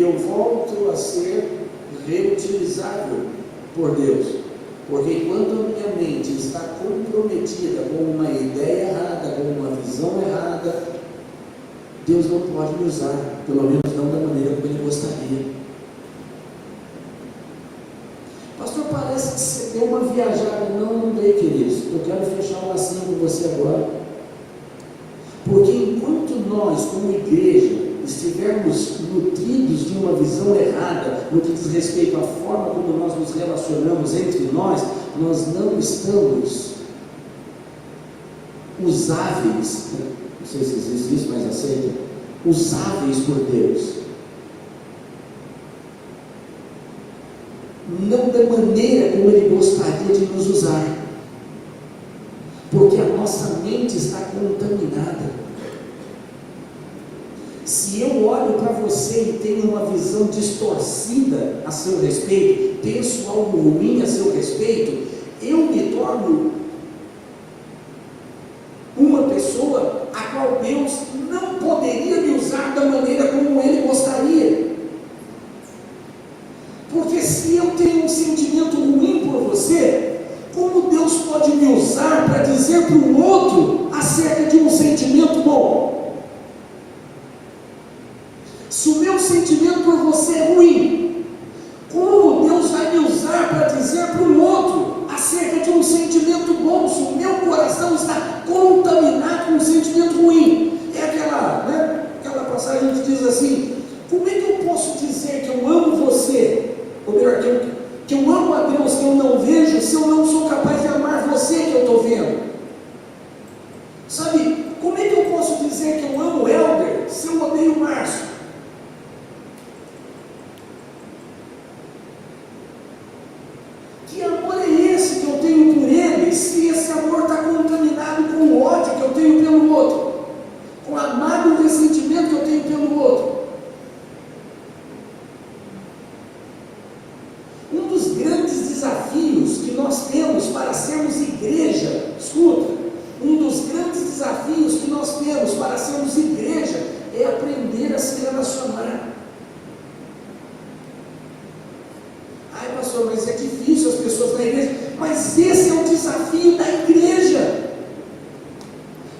e eu volto a ser reutilizável por Deus. Porque enquanto a minha mente está comprometida com uma ideia errada, com uma visão errada, Deus não pode me usar, pelo menos não da maneira como Ele gostaria. Pastor, parece que você deu uma viajada. Não dei, queridos. Eu quero fechar um lacinho com você agora. Porque enquanto nós, como igreja, estivermos nutridos de uma visão errada no que diz respeito à forma como nós nos relacionamos entre nós, nós não estamos usáveis, não sei se existe isso, mas aceita, usáveis por Deus. Não da maneira como Ele gostaria de nos usar, porque a nossa mente está contaminada. Se eu olho para você e tenho uma visão distorcida a seu respeito, penso algo ruim a seu respeito, eu me torno uma pessoa a qual Deus não poderia me usar da maneira como Ele gostaria. Porque se eu tenho um sentimento ruim por você, como Deus pode me usar para dizer para o outro acerca de um sentimento bom? Se o meu sentimento por você é ruim, como Deus vai me usar para dizer para o outro acerca de um sentimento bom, se o meu coração está contaminado com um sentimento ruim? É aquela passagem que diz assim: como é que eu posso dizer que eu amo você? Ou melhor, que eu amo a Deus que eu não vejo, se eu não sou capaz de amar você que eu estou vendo? Sabe, como é que eu posso dizer que eu amo o Helder se eu odeio o Márcio? Que amor é esse que eu tenho por ele, se esse amor está contaminado com o ódio que eu tenho pelo outro, com a mágoa e o ressentimento que eu tenho pelo outro? Um dos grandes desafios que nós temos para sermos igreja, escuta, um dos grandes desafios que nós temos para sermos igreja é aprender a se relacionar. Ai, pastor, mas é difícil as pessoas na igreja. Mas esse é o desafio da igreja.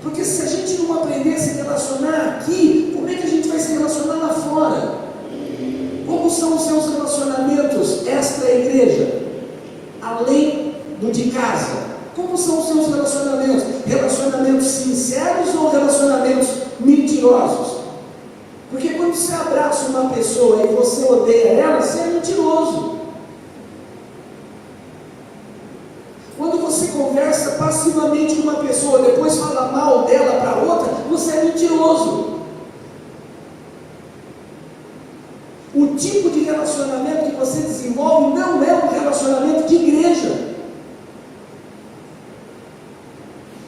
Porque se a gente não aprender a se relacionar aqui, como é que a gente vai se relacionar lá fora? Como são os seus relacionamentos extra-igreja? Além do de casa? Como são os seus relacionamentos? Relacionamentos sinceros ou relacionamentos mentirosos? Porque quando você abraça uma pessoa e você odeia ela, você é mentiroso. Quando você conversa passivamente com uma pessoa, depois fala mal dela para outra, você é mentiroso. O tipo de relacionamento que você desenvolve não é um relacionamento de igreja.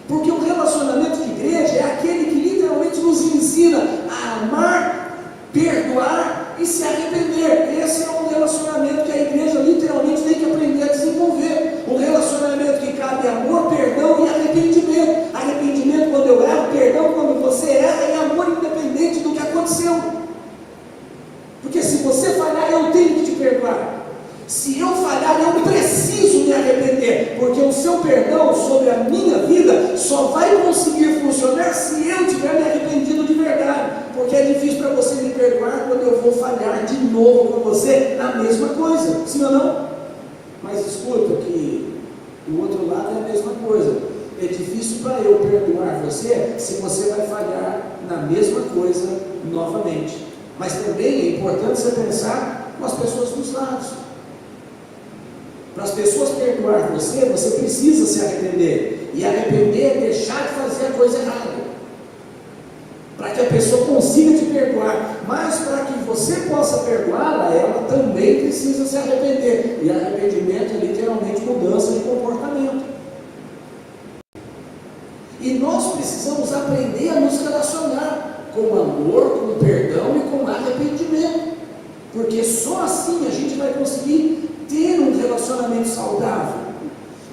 Porque o relacionamento de igreja é aquele que literalmente nos ensina a amar, perdoar e se arrepender. Esse é um relacionamento que a igreja literalmente tem que aprender a desenvolver. Um relacionamento que cabe amor, perdão e arrependimento. Arrependimento quando eu erro, perdão quando você erra, e amor independente do que aconteceu. Porque se você falhar, eu tenho que te perdoar. Se eu falhar, eu preciso me arrepender, porque o seu perdão sobre a minha vida só vai conseguir funcionar se eu tiver me arrependido de verdade, porque é difícil para você me perdoar quando eu vou falhar de novo com você na mesma coisa, sim ou não? Mas escuta que do outro lado é a mesma coisa. É difícil para eu perdoar você se você vai falhar na mesma coisa novamente. Mas também é importante você pensar com as pessoas dos lados. Para as pessoas perdoar você, você precisa se arrepender. E arrepender é deixar de fazer a coisa errada. Para que a pessoa consiga te perdoar. Mas para que você possa perdoá-la, ela também precisa se arrepender. E arrependimento é literalmente mudança de comportamento. E nós precisamos aprender a nos relacionar com amor, com perdão e com arrependimento. Porque só assim a gente vai conseguir ter um relacionamento saudável.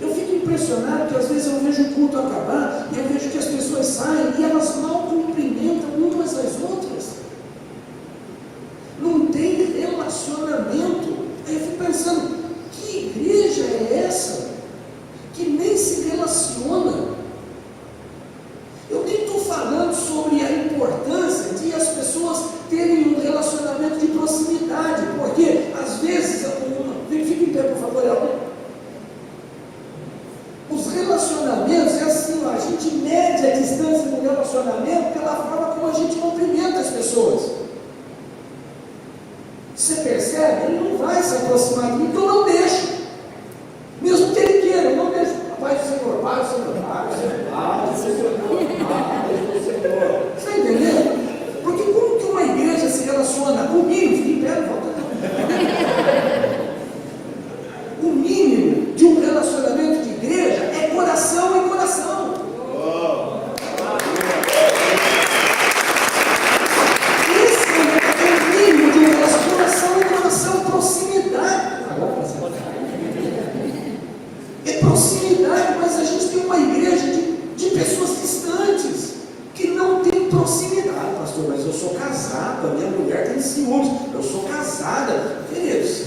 Eu fico impressionado que às vezes eu vejo o culto acabar e eu vejo que as pessoas saem e elas mal cumprimentam umas às outras. Não tem pensando, que igreja é essa que nem se relaciona? Eu nem estou falando sobre a importância de as pessoas terem um relacionamento de proximidade, porque às vezes, fica em pé por favor, Elton. Os relacionamentos é assim, ó, a gente mede a distância no relacionamento pela forma como a gente cumprimenta as pessoas. Você percebe? Ele não vai se aproximar de mim, então eu não deixo. Mesmo que ele queira, eu não deixo. Pai do Senhor, Pai do Senhor, Pai do Senhor, Pai do Senhor, Pai do Senhor. Você está entendendo? Porque como que uma igreja se relaciona comigo? Fica em pé, volta. O mínimo de um relacionamento de igreja é coração em coração. Esse é o mínimo de um relacionamento, coração em coração, proximidade. É proximidade, mas a gente tem uma igreja de pessoas distantes, que não tem proximidade. Pastor, mas eu sou casado, a minha mulher tem ciúmes, eu sou casada. Queridos,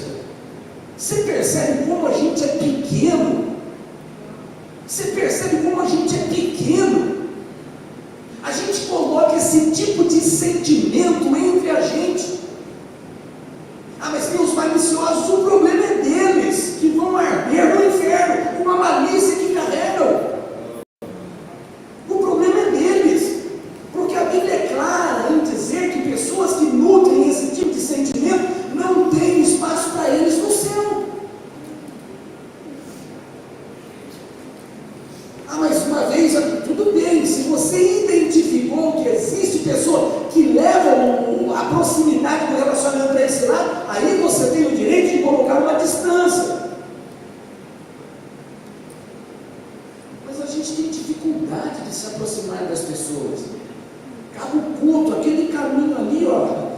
você percebe como a gente é pequeno? Você percebe como a gente é pequeno? A gente coloca esse tipo de sentimento entre a gente. Ah, mas tem os maliciosos, o problema é deles, que vão arder no inferno, com uma malícia que carregam. O problema é deles, porque a Bíblia é clara em dizer que pessoas que nutrem esse tipo de sentimento não têm espaço para eles no céu. Ah, mas uma vez, tudo bem, se você identificou que existe pessoa que leva a proximidade do relacionamento para esse lado, aí você tem o direito de colocar uma distância. Mas a gente tem dificuldade de se aproximar das pessoas. Acaba o culto, aquele caminho ali, ó.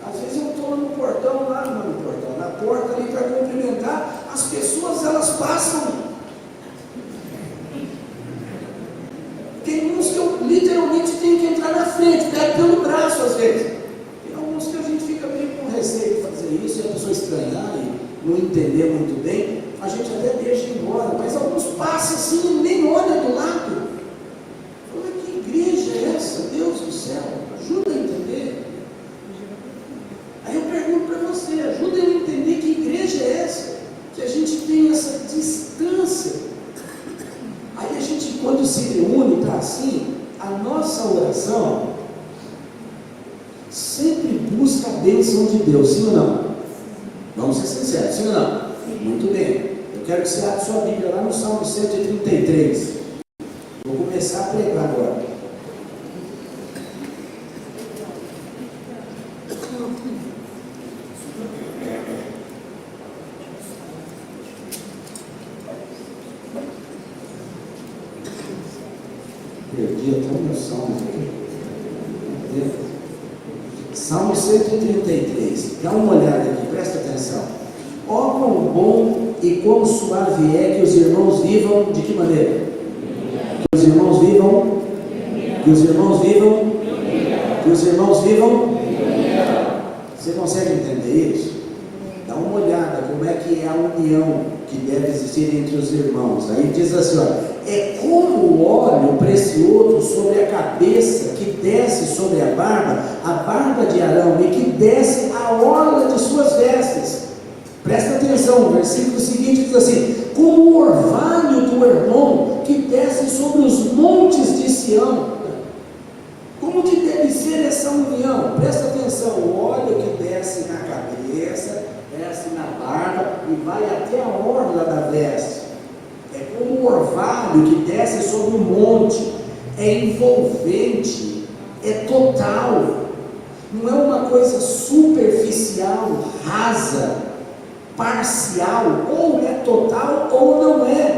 Às vezes eu estou no portão, lá no portão, na porta ali para cumprimentar, as pessoas elas passam. Tem uns que eu literalmente tenho que entrar na frente, pego pelo braço às vezes. Tem alguns que a gente fica meio com receio de fazer isso, e a pessoa estranhar e não entender muito bem, a gente até deixa ir embora, mas alguns passam assim e nem olha do lado. Fala, que igreja é essa? Deus do céu, ajuda a entender. Aí eu pergunto para você, ajuda eu a entender que igreja é essa? Que a gente tem essa distância. Aí a gente, quando se reúne, está assim, a nossa oração sempre busca a bênção de Deus, sim ou não? Vamos ser sinceros, sim ou não? Muito bem. Eu quero que você abra sua Bíblia lá no Salmo 133. Vou começar a pregar agora. Perdi até o meu salmo aqui. Salmo 133. Dá uma olhada aqui, presta atenção. Ó, quão bom e quão suave é que os irmãos vivam. De que maneira? Que os irmãos vivam. Que os irmãos vivam. Que os irmãos vivam. Você consegue entender isso? Dá uma olhada como é que é a união que deve existir entre os irmãos. Aí diz assim, ó. É como o óleo precioso sobre a cabeça, que desce sobre a barba de Arão, e que desce a orla de suas vestes. Presta atenção, o versículo seguinte diz assim: como o orvalho do Hermon, que desce sobre os montes de Sião. Como que deve ser essa união? Presta atenção, o óleo que desce na cabeça, desce na barba e vai até a orla da veste. É como o orvalho que desce sobre o monte, é envolvente, é total, não é uma coisa superficial, rasa, parcial, ou é total ou não é.